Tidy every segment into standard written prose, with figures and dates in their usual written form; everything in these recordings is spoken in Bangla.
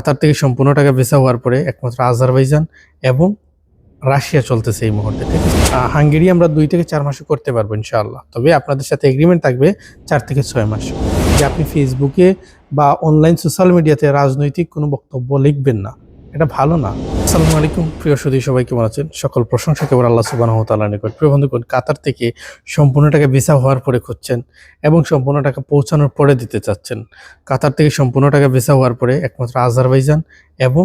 কাতার থেকে সম্পূর্ণ টাকা ভিসা হওয়ার পরে একমাত্র আজারবাইজান এবং রাশিয়া চলতেছে এই মুহূর্তে, ঠিক আছে। হাঙ্গেরি আমরা 2 থেকে 4 মাসে করতে পারবো ইনশাআল্লাহ। তবে আপনাদের সাথে এগ্রিমেন্ট থাকবে 4 থেকে 6 মাস। যে আপনি ফেসবুকে বা অনলাইন সোশ্যাল মিডিয়াতে রাজনৈতিক কোনো বক্তব্য লিখবেন না, এটা ভালো না। আসসালামু আলাইকুম প্রিয় সুধী, সবাই কেমন আছেন? সকল প্রশংসা কেবল আল্লাহ সুবহানাহু ওয়া তাআলার নিকট। প্রিয় বন্ধুগণ, কাতার থেকে সম্পূর্ণ টাকা ভিসা হওয়ার পরে খুঁজছেন এবং সম্পূর্ণ টাকা পৌঁছানোর পরে দিতে চাচ্ছেন। কাতার থেকে সম্পূর্ণ টাকা ভিসা হওয়ার পরে একমাত্র আজারবাইজান এবং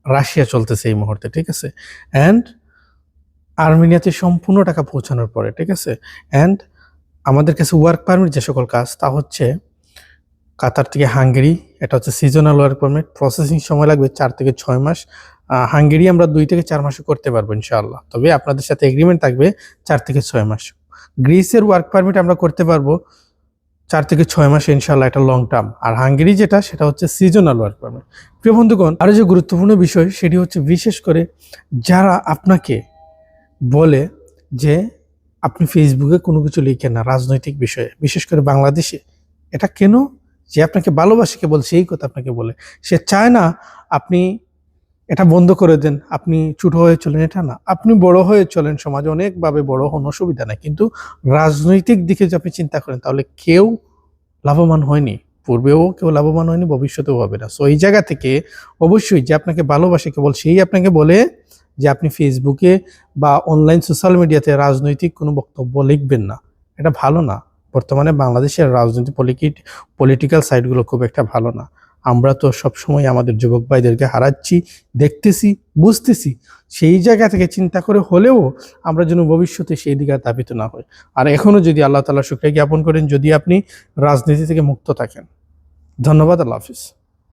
রাশিয়া চলতেছে এই মুহূর্তে, ঠিক আছে। অ্যান্ড আর্মেনিয়াতে সম্পূর্ণ টাকা পৌঁছানোর পরে, ঠিক আছে। অ্যান্ড আমাদের কাছে ওয়ার্ক পারমিট যে সকল কাজ, তা হচ্ছে কাতার থেকে হাঙ্গেরি, এটা হচ্ছে সিজনাল ওয়ার্ক পারমিট। প্রসেসিং সময় লাগবে 4 থেকে 6 মাস। হাঙ্গেরি আমরা 2 থেকে 4 মাসে করতে পারবো ইনশাআল্লাহ। তবে আপনাদের সাথে এগ্রিমেন্ট থাকবে 4 থেকে 6 মাস। গ্রিসের ওয়ার্ক পারমিট আমরা করতে পারবো 4 থেকে 6 মাসে ইনশাআল্লাহ, এটা লং টার্ম। আর হাঙ্গেরি যেটা, সেটা হচ্ছে সিজনাল ওয়ার্ক পারমিট। প্রিয় বন্ধুগণ, আরও যে গুরুত্বপূর্ণ বিষয় সেটি হচ্ছে, বিশেষ করে যারা আপনাকে বলে যে আপনি ফেসবুকে কোনো কিছু লিখেন না রাজনৈতিক বিষয়ে, বিশেষ করে বাংলাদেশে, এটা কেন? যে আপনাকে ভালোবাসে কেবল সেই কথা আপনাকে বলে, সে চায় না আপনি এটা বন্ধ করে দেন, আপনি ছোট হয়ে চলেন, এটা না। আপনি বড় হয়ে চলেন, সমাজে অনেকভাবে বড় হন, অসুবিধা নাই। কিন্তু রাজনৈতিক দিকে যদি আপনি চিন্তা করেন, তাহলে কেউ লাভবান হয়নি, পূর্বেও কেউ লাভবান হয়নি, ভবিষ্যতেও হবে না। সো এই জায়গা থেকে অবশ্যই যে আপনাকে ভালোবাসে কেবল সেই আপনাকে বলে যে আপনি ফেসবুকে বা অনলাইন সোশ্যাল মিডিয়াতে রাজনৈতিক কোনো বক্তব্য লিখবেন না, এটা ভালো না। বর্তমানে বাংলাদেশের রাজনৈতিক পলিটিক্যাল সাইডগুলো খুব একটা ভালো না। আমরা তো সবসময় আমাদের যুবক ভাইদেরকে হারাচ্ছি, দেখতেছি, বুঝতেছি। সেই জায়গা থেকে চিন্তা করে হলেও আমরা যেন ভবিষ্যতে সেই দিকে ধাবিত না হয়। আর এখনও যদি আল্লাহ তাআলার শুকরিয়া জ্ঞাপন করেন, যদি আপনি রাজনীতি থেকে মুক্ত থাকেন। ধন্যবাদ, আল্লাহ হাফিজ।